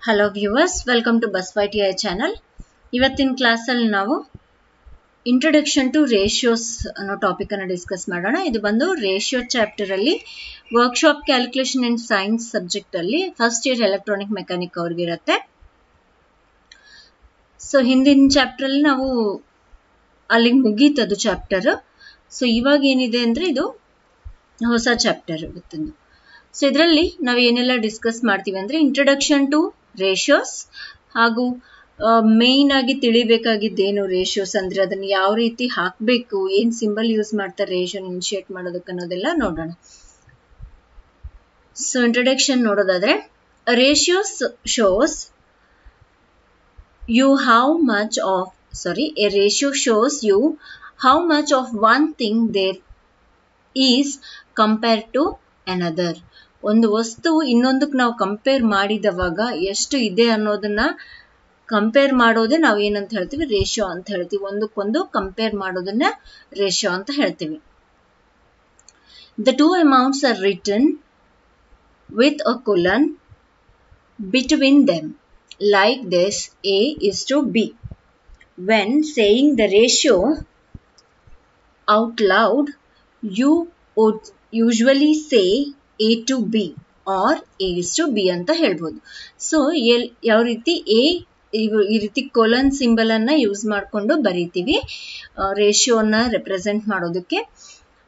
Hello viewers, welcome to ಬಸ್ವೈಟಿಐ channel. ಇವತ್ತಿನ ಕ್ಲಾಸಲ್ಲಿ ನಾವು ಇಂಟ್ರೊಡಕ್ಷನ್ ಟು ರೇಷಿಯೋಸ್ ಅನ್ನೋ ಟಾಪಿಕ್ ಅನ್ನು ಡಿಸ್ಕಸ್ ಮಾಡೋಣ. ಇದು ಬಂದು ರೇಷಿಯೋ ಚಾಪ್ಟರ್ ಅಲ್ಲಿ workshop calculation and science subject ಅಲ್ಲಿ ಫಸ್ಟ್ ಇಯರ್ ಎಲೆಕ್ಟ್ರಾನಿಕ್ ಮೆಕ್ಯಾನಿಕ್ ಅವ್ರಿಗೆ ಇರುತ್ತೆ. ಸೊ ಹಿಂದಿನ ಚಾಪ್ಟರ್ ಅಲ್ಲಿ ನಾವು ಅಲ್ಲಿಗೆ ಮುಗೀತದು ಚಾಪ್ಟರ್. ಸೊ ಇವಾಗ ಏನಿದೆ ಅಂದ್ರೆ ಇದು ಹೊಸ ಚಾಪ್ಟರ್ ಇವತ್ತಿಂದು. ಸೊ ಇದರಲ್ಲಿ ನಾವು ಏನೆಲ್ಲ ಡಿಸ್ಕಸ್ ಮಾಡ್ತೀವಿ ಅಂದ್ರೆ ಇಂಟ್ರೊಡಕ್ಷನ್ ಟು ರೇಷಿಯೋಸ್, ಹಾಗೂ ಮೇನ್ ಆಗಿ ತಿಳಿಬೇಕಾಗಿದ್ದೇನು ರೇಷಿಯೋಸ್ ಅಂದ್ರೆ ಅದನ್ನ ಯಾವ ರೀತಿ ಹಾಕಬೇಕು, ಏನ್ ಸಿಂಬಲ್ ಯೂಸ್ ಮಾಡ್ತಾರೆ ರೇಷಿಯೋ ಇನಿಶಿಯೇಟ್ ಮಾಡೋದಕ್ಕೆ ಅನ್ನೋದೆಲ್ಲ ನೋಡೋಣ. ಸೊ ಇಂಟ್ರೊಡಕ್ಷನ್ ನೋಡೋದಾದ್ರೆ, ratios shows you how much of a ratio shows you how much of one thing there is compared to another. ಒಂದು ವಸ್ತು ಇನ್ನೊಂದಕ್ಕೆ ನಾವು ಕಂಪೇರ್ ಮಾಡಿದವಾಗ ಎಷ್ಟು ಇದೆ ಅನ್ನೋದನ್ನ ಕಂಪೇರ್ ಮಾಡೋದೇ ನಾವು ಏನಂತ ಹೇಳ್ತೀವಿ, ರೇಷಿಯೋ ಅಂತ ಹೇಳ್ತೀವಿ. ಒಂದಕ್ಕೊಂದು ಕಂಪೇರ್ ಮಾಡೋದನ್ನ ರೇಷಿಯೋ ಅಂತ ಹೇಳ್ತೀವಿ. The two amounts are written with a colon between them. Like this, A is to B. When saying the ratio out loud, you would usually say A to B or A is to B ಅಂತ ಹೇಳ್ಬೋದು. So ಯಾವ ರೀತಿ ಈ ರೀತಿ colon symbol ಅನ್ನ use ಮಾಡ್ಕೊಂಡು ಬರೀತೀವಿ ರೇಷಿಯೋನ represent ಮಾಡೋದಕ್ಕೆ.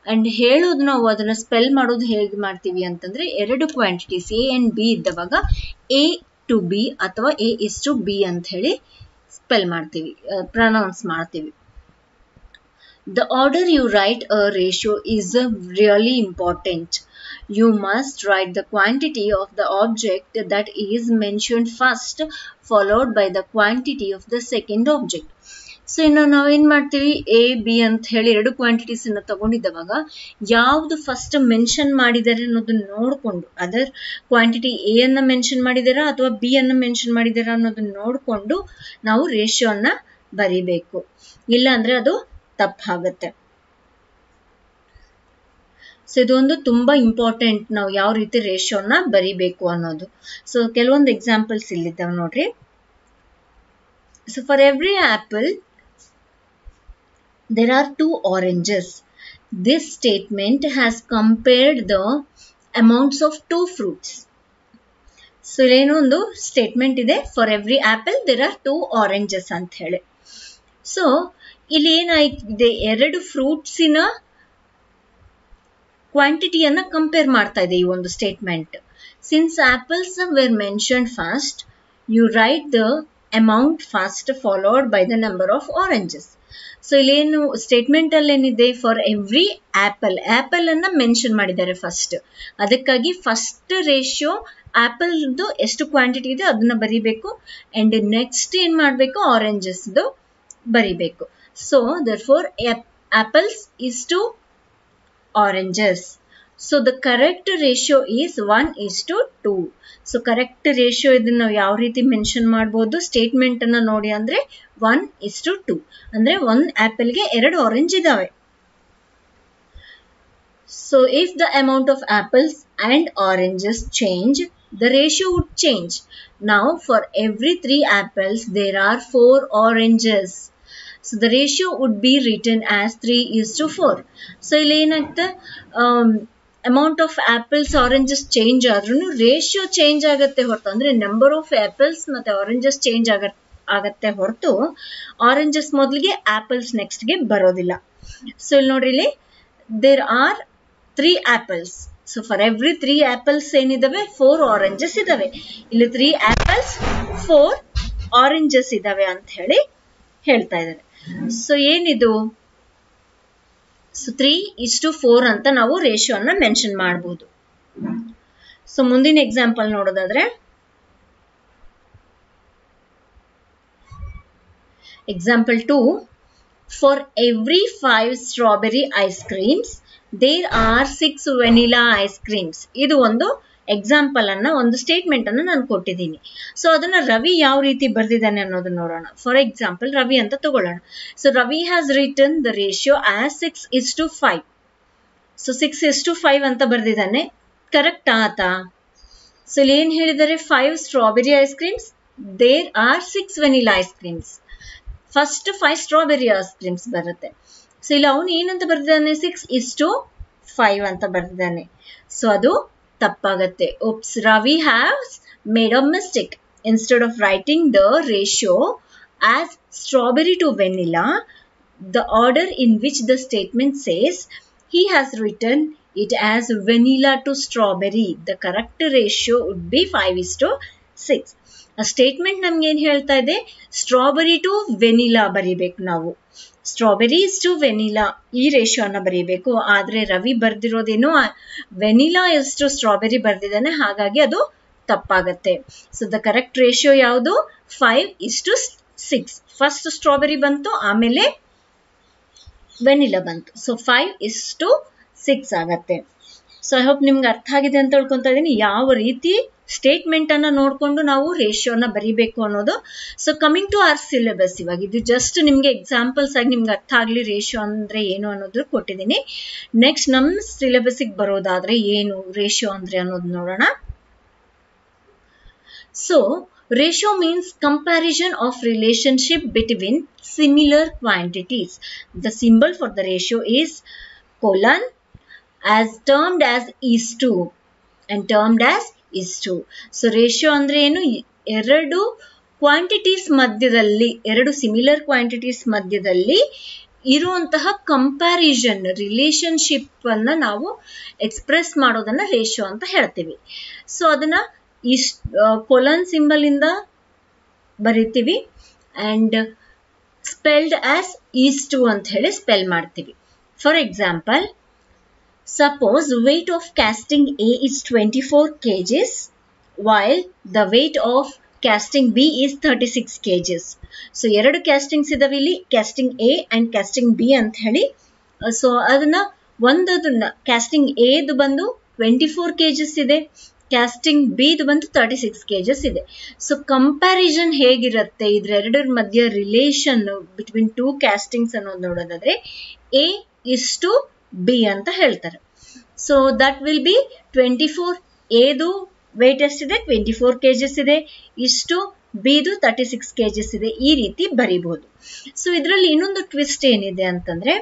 And ಹೇಳೋದು ನಾವು ಅದನ್ನ ಸ್ಪೆಲ್ ಮಾಡೋದು ಹೇಗೆ ಮಾಡ್ತೀವಿ ಅಂತಂದ್ರೆ, ಎರಡು quantities A and B ಇದ್ದವಾಗ A to B ಅಥವಾ A is to B ಅಂತ ಹೇಳಿ ಸ್ಪೆಲ್ ಮಾಡ್ತೀವಿ, ಪ್ರೊನೌನ್ಸ್ ಮಾಡ್ತೀವಿ. The order you write a ratio is really important. You must write the quantity of the object that is mentioned first, followed by the quantity of the second object. So ಇನ್ನು ನಾವೇನ್ ಮಾಡ್ತೀವಿ, A B ಅಂತ ಹೇಳಿ ಎರಡು quantities ಅನ್ನ ತಗೊಂಡಿದ್ದವಾಗ ಯಾವ್ದು first mention ಮಾಡಿದ್ದಾರೆ ಅನ್ನೋದನ್ನ ನೋಡ್ಕೊಂಡು, ಅದರ್ ಕ್ವಾಂಟಿಟಿ ಎ ಅನ್ನ ಮೆನ್ಷನ್ ಮಾಡಿದಾರಾ ಅಥವಾ ಬಿ ಅನ್ನ ಮೆನ್ಷನ್ ಮಾಡಿದಾರಾ ಅನ್ನೋದನ್ನ ನೋಡ್ಕೊಂಡು ನಾವು ರೇಷಿಯೋ ಅನ್ನ ಬರಿಬೇಕು. ಇಲ್ಲ ಅಂದ್ರೆ ಅದು ತಪ್ಪಾಗತ್ತೆ. ಸೊ ಇದೊಂದು ತುಂಬಾ ಇಂಪಾರ್ಟೆಂಟ್, ನಾವು ಯಾವ ರೀತಿ ರೇಷಿಯೋನ ಬರಿಬೇಕು ಅನ್ನೋದು. ಸೊ ಕೆಲವೊಂದು ಎಕ್ಸಾಂಪಲ್ಸ್ ಇಲ್ಲಿದ್ದಾವೆ ನೋಡ್ರಿ. So for every apple there are 2 oranges. This statement has compared the amounts of 2 fruits. So ಏನು ಒಂದು ಸ್ಟೇಟ್ಮೆಂಟ್ ಇದೆ, for every apple there are 2 oranges ಅಂತ ಹೇಳಿ. ಸೊ ಇಲ್ಲಿ ಏನಾಯ್ತಿದೆ, ಎರಡು ಫ್ರೂಟ್ಸಿನ ಕ್ವಾಂಟಿಟಿಯನ್ನ ಕಂಪೇರ್ ಮಾಡ್ತಾ ಇದೆ ಈ ಒಂದು statement. Since apples were mentioned first, you write the amount first followed by the number of oranges. So ಇಲ್ಲೇನು ಸ್ಟೇಟ್ಮೆಂಟ್ ಅಲ್ಲಿ ಏನಿದೆ, ಫಾರ್ ಎವ್ರಿ ಆಪಲ್, ಆಪಲ್ ಅನ್ನ ಮೆನ್ಷನ್ ಮಾಡಿದ್ದಾರೆ ಫಸ್ಟ್. ಅದಕ್ಕಾಗಿ ಫಸ್ಟ್ ರೇಷಿಯೋ ಆಪಲ್ ಎಷ್ಟು ಕ್ವಾಂಟಿಟಿ ಇದೆ ಅದನ್ನ ಬರಿಬೇಕು. ಅಂಡ್ ನೆಕ್ಸ್ಟ್ ಏನ್ ಮಾಡ್ಬೇಕು, ಆರೆಂಜಸ್ ಬರಿಬೇಕು. So therefore apples is to oranges. So the correct ratio is 1:2. So correct ratio ಇದನ್ನ ನಾವು ಯಾವ ರೀತಿ ಮೆನ್ಷನ್ ಮಾಡಬಹುದು, ಸ್ಟೇಟ್ಮೆಂಟ್ ಅನ್ನ ನೋಡಿ ಅಂದ್ರೆ 1:2 ಅಂದ್ರೆ ಒಂದು ಆಪಲ್ ಗೆ 2 ಆರೆಂಜ್ ಇದಾವೆ. So if the amount of apples and oranges change, the ratio would change. Now for every 3 apples there are 4 oranges. So the ratio would be written as 3:4. So ಇಲ್ಲಿ ಏನಾಗ್ತದೆ, amount of apples oranges change ಆದ್ರೂ ratio change ಆಗತ್ತೆ ಹೊರತು, ಅಂದ್ರೆ number of apples ಮತ್ತೆ oranges change ಆಗತ್ತೆ ಹೊರತು oranges ಮೊದಲಿಗೆ ಆಪಲ್ಸ್ ನೆಕ್ಸ್ಟ್ ಗೆ ಬರೋದಿಲ್ಲ. ಸೊ ಇಲ್ಲಿ ನೋಡ್ರಿ, ಇಲ್ಲಿ there are 3 apples. So for every 3 apples ಏನಿದಾವೆ 4 ಆರೆಂಜಸ್ ಇದಾವೆ. ಇಲ್ಲಿ 3 apples 4 ಆರೆಂಜಸ್ ಇದಾವೆ ಅಂತ ಹೇಳಿ ಹೇಳ್ತಾ ಇದ್ದಾರೆ. ಸೊ ಏನಿದು, ಸೊ 3:4 ಅಂತ ನಾವು ರೇಷಿಯೋ ಅನ್ನ ಮೆನ್ಷನ್ ಮಾಡಬಹುದು. ಸೊ ಮುಂದಿನ ಎಕ್ಸಾಂಪಲ್ ನೋಡೋದಾದ್ರೆ, example 2, for every 5 strawberry ice creams there are 6 vanilla ice creams. ಇದು ಒಂದು ಎಕ್ಸಾಂಪಲ್ ಅನ್ನ, ಒಂದು ಸ್ಟೇಟ್ಮೆಂಟ್ ಅನ್ನ ನಾನು ಕೊಟ್ಟಿದ್ದೀನಿ. ಸೊ ಅದನ್ನ ರವಿ ಯಾವ ರೀತಿ ಬರ್ದಿದ್ದಾನೆ ಅನ್ನೋದನ್ನ ನೋಡೋಣ. ಫಾರ್ ಎಕ್ಸಾಂಪಲ್ ರವಿ ಅಂತ ತಗೊಳ್ಳೋಣ. So Ravi has written the ratio as 6:5. So 6:5 ಅಂತ ಬರ್ದಿದ್ದಾನೆ. ಕರೆಕ್ಟ್ ಆತಾ? ಸೊ ಇಲ್ಲಿ ಏನು ಹೇಳಿದ್ದಾರೆ, 5 strawberry ice creams, there are 6 vanilla ice creams. First 5 strawberry ice creams ಬರುತ್ತೆ. ಸೊ ಇಲ್ಲಿ ಅವನು ಏನಂತ ಬರ್ದಿದ್ದಾನೆ, 6:5 ಅಂತ ಬರ್ದಿದ್ದಾನೆ. ಸೊ ಅದು ತಪ್ಪಾಗತ್ತೆ. Oops, Ravi has made a mistake. Instead of writing the ratio as strawberry to vanilla, the order in which the statement says, he has written it as vanilla to strawberry. The correct ratio would be 5:6. ಆ statement ನಮ್ಗೆ ಏನ್ ಹೇಳ್ತಾ ಇದೆ, strawberry to vanilla ಬರೀಬೇಕು ನಾವು. Strawberry to vanilla ಈ ರೇಷಿಯೋನ ಬರೀಬೇಕು. ಆದ್ರೆ ರವಿ ಬರ್ದಿರೋದೇನು ವೆನಿಲಾ ಎಷ್ಟು ಸ್ಟ್ರಾಬೆರಿ ಬರ್ದಿದ್ದಾನೆ, ಹಾಗಾಗಿ ಅದು ತಪ್ಪಾಗತ್ತೆ. ಸೊ ದ ಕರೆಕ್ಟ್ ರೇಷಿಯೋ ಯಾವುದು, 5:6. ಫಸ್ಟ್ ಸ್ಟ್ರಾಬೆರಿ ಬಂತು, ಆಮೇಲೆ ವೆನಿಲಾ ಬಂತು. ಸೊ 5:6 ಆಗತ್ತೆ. ಸೊ ಐ ಹೋಪ್ ನಿಮ್ಗೆ ಅರ್ಥ ಆಗಿದೆ ಅಂತ ಹೇಳ್ಕೊಂತ ಇದೀನಿ, ಯಾವ ರೀತಿ ಸ್ಟೇಟ್ಮೆಂಟ್ ಅನ್ನ ನೋಡ್ಕೊಂಡು ನಾವು ರೇಷಿಯೋನ ಬರಿಬೇಕು ಅನ್ನೋದು. So coming to our syllabus, ಇವಾಗ ಇದು ಜಸ್ಟ್ ನಿಮ್ಗೆ ಎಕ್ಸಾಂಪಲ್ಸ್ ಆಗಿ ನಿಮ್ಗೆ ಅರ್ಥ ಆಗ್ಲಿ ರೇಷಿಯೋ ಅಂದ್ರೆ ಏನು ಅನ್ನೋದು ಕೊಟ್ಟಿದ್ದೀನಿ. ನೆಕ್ಸ್ಟ್ ನಮ್ ಸಿಲೆಬಸ್ಗೆ ಬರೋದಾದ್ರೆ ಏನು ರೇಷಿಯೋ ಅಂದ್ರೆ ಅನ್ನೋದು ನೋಡೋಣ. So ratio means comparison of relationship between similar quantities. The symbol for the ratio is colon, as termed as is to and termed as is to. So ratio andre enu, ಎರಡು quantities ಮಧ್ಯದಲ್ಲಿ, ಎರಡು similar quantities ಮಧ್ಯದಲ್ಲಿ ಇರುವಂತಹ comparison relationship ಅನ್ನ ನಾವು express ಮಾಡೋದನ್ನ ratio ಅಂತ ಹೇಳ್ತೀವಿ. ಸೊ ಅದನ್ನ ಕೊಲನ್ ಸಿಂಬಲ್ ಇಂದ ಬರಿತೀವಿ and spelled as is to ಅಂತ ಹೇಳಿ ಸ್ಪೆಲ್ ಮಾಡ್ತೀವಿ. For example, suppose weight of casting a is 24 kgs while the weight of casting B is 36 kgs. So ಎರಡು ಕ್ಯಾಸ್ಟಿಂಗ್ಸ್ ಇದಾವೆ ಇಲ್ಲಿ, casting A and casting B ಅಂತ ಹೇಳಿ. ಸೊ ಅದನ್ನ ಒಂದನ್ನ ಕ್ಯಾಸ್ಟಿಂಗ್ ಎದು ಬಂದು 24 kgs ಇದೆ, ಕ್ಯಾಸ್ಟಿಂಗ್ ಬಿದು ಬಂದು 36 kgs ಇದೆ. ಸೊ ಕಂಪ್ಯಾರಿಸನ್ ಹೇಗಿರುತ್ತೆ, ಇದ್ರೆರಡರ ಮಧ್ಯ ರಿಲೇಷನ್ ಬಿಟ್ವೀನ್ ಟೂ ಕ್ಯಾಸ್ಟಿಂಗ್ಸ್ ಅನ್ನೋದು ನೋಡೋದಾದ್ರೆ ಎ ಇಸ್ ಟು ಬಿ ಅಂತ ಹೇಳ್ತಾರೆ. ಸೊ ದಟ್ ವಿಲ್ ಬಿ 24, ಎದು ವೇಟ್ ಎಷ್ಟಿದೆ 24 kgs ಇದೆ, ಇಷ್ಟು ಬಿದು 36 kgs ಇದೆ. ಈ ರೀತಿ ಬರೀಬಹುದು. ಸೊ ಇದರಲ್ಲಿ ಇನ್ನೊಂದು ಟ್ವಿಸ್ಟ್ ಏನಿದೆ ಅಂತಂದ್ರೆ,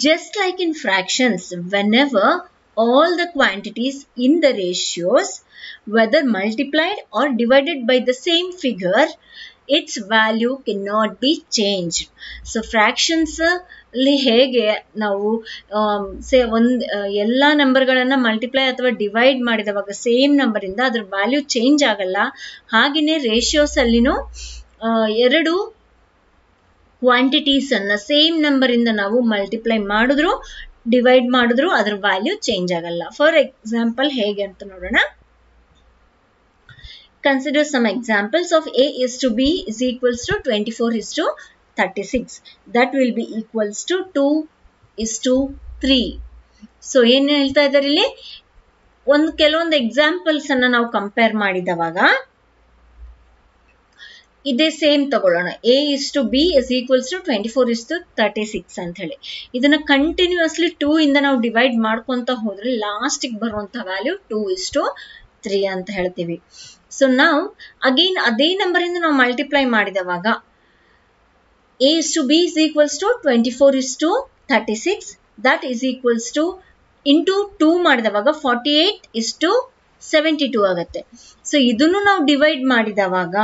just like in fractions, whenever all the quantities in the ratios, whether multiplied or divided by the same figure, its value cannot be changed. So fractions ಅಲ್ಲಿ ಹೇಗೆ ನಾವು ಎಲ್ಲ ನಂಬರ್ಗಳನ್ನ ಮಲ್ಟಿಪ್ಲೈ ಅಥವಾ ಡಿವೈಡ್ ಮಾಡಿದವಾಗ ಸೇಮ್ ನಂಬರ್ ಇಂದ ಅದ್ರ value change ಆಗಲ್ಲ, ಹಾಗೇನೆ ratios ಅಲ್ಲಿನೂ ಎರಡು ಕ್ವಾಂಟಿಟೀಸ್ ಅನ್ನ ಸೇಮ್ ನಂಬರ್ ಇಂದ ನಾವು ಮಲ್ಟಿಪ್ಲೈ ಮಾಡಿದ್ರು ಡಿವೈಡ್ ಮಾಡಿದ್ರು ಅದ್ರ ವ್ಯಾಲ್ಯೂ ಚೇಂಜ್ ಆಗಲ್ಲ. ಫಾರ್ ಎಕ್ಸಾಂಪಲ್ ಹೇಗೆ ಅಂತ ನೋಡೋಣ. Consider some examples of A is to B is equals to 24:36. That will be equals to 2:3. So ಏನ್ ಹೇಳ್ತಾ ಇದ್ದಾರೆ ಇಲ್ಲಿ, ಕೆಲವೊಂದು ಎಕ್ಸಾಂಪಲ್ಸ್ ಅನ್ನ ನಾವು ಕಂಪೇರ್ ಮಾಡಿದವಾಗ ಇದೇ ಸೇಮ್ ತಗೊಳ್ಳೋಣ. A is to B is equals to 24:36 ಅಂತ ಹೇಳಿ ಇದನ್ನ ಕಂಟಿನ್ಯೂಸ್ಲಿ 2 ಇಂದ ನಾವು ಡಿವೈಡ್ ಮಾಡ್ಕೊಂತ ಹೋದ್ರೆ ಲಾಸ್ಟಿಗೆ ಬರುವಂತ ವ್ಯಾಲ್ಯೂ 2:3 ಅಂತ ಹೇಳ್ತೀವಿ. ಸೊ ನಾವು ಅಗೇನ್ ಅದೇ ನಂಬರ್ ಇಂದ ನಾವು multiply ಮಾಡಿದವಾಗ A is to B is equals to 24:36. that is equals to into 2 ಮಾಡಿದವಾಗ 48:72 ಆಗುತ್ತೆ. ಸೊ ಇದನ್ನು ನಾವು ಡಿವೈಡ್ ಮಾಡಿದವಾಗ,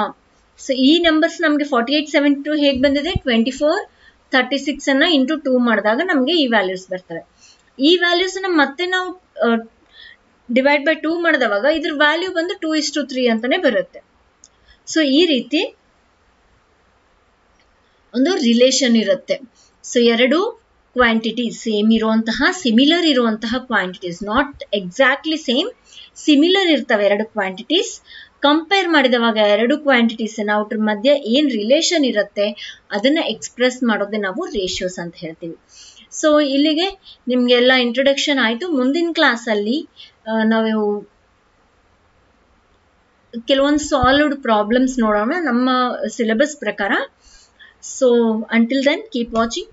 ಸೊ ಈ ನಂಬರ್ಸ್ ನಮಗೆ 48:72 ಹೇಗೆ ಬಂದಿದೆ, 24:36 ಅನ್ನ ಇಂಟು 2 ಮಾಡಿದಾಗ ನಮಗೆ ಈ ವ್ಯಾಲ್ಯೂಸ್ ಬರ್ತವೆ. ಈ ವ್ಯಾಲ್ಯೂಸ್ ಅನ್ನ ಮತ್ತೆ ನಾವು ಡಿವೈಡ್ ಬೈ 2 ಮಾಡಿದವಾಗ ಇದ್ರ ವ್ಯಾಲ್ಯೂ ಬಂದು 2:3 ಅಂತಾನೆ ಬರುತ್ತೆ. ಸೊ ಈ ರೀತಿ ಒಂದು ರಿಲೇಷನ್ ಇರುತ್ತೆ. ಸೊ ಎರಡು ಕ್ವಾಂಟಿಟಿ ಸೇಮ್ ಇರುವಂತಹ, ಸಿಮಿಲರ್ ಇರುವಂತಹ quantities, not exactly same, similar ಇರ್ತವೆ ಎರಡು ಕ್ವಾಂಟಿಟೀಸ್. ಕಂಪೇರ್ ಮಾಡಿದವಾಗ ಎರಡು ಕ್ವಾಂಟಿಟೀಸ್ ಅವ್ರ ಮಧ್ಯೆ ಏನ್ ರಿಲೇಷನ್ ಇರುತ್ತೆ ಅದನ್ನ ಎಕ್ಸ್ಪ್ರೆಸ್ ಮಾಡೋದೇ ನಾವು ರೇಷಿಯೋಸ್ ಅಂತ ಹೇಳ್ತೀವಿ. ಸೊ ಇಲ್ಲಿಗೆ ನಿಮ್ಗೆಲ್ಲ ಇಂಟ್ರೊಡಕ್ಷನ್ ಆಯ್ತು. ಮುಂದಿನ ಕ್ಲಾಸ್ ಅಲ್ಲಿ ನಾವು ಕೆಲವೊಂದು ಸಾಲ್ವ್ಡ್ ಪ್ರಾಬ್ಲಮ್ಸ್ ನೋಡೋಣ ನಮ್ಮ ಸಿಲೆಬಸ್ ಪ್ರಕಾರ. So until then, keep watching.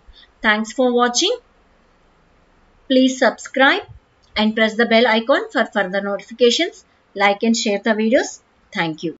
Thanks for watching. Please subscribe and press the bell icon for further notifications. like and share the videos. Thank you.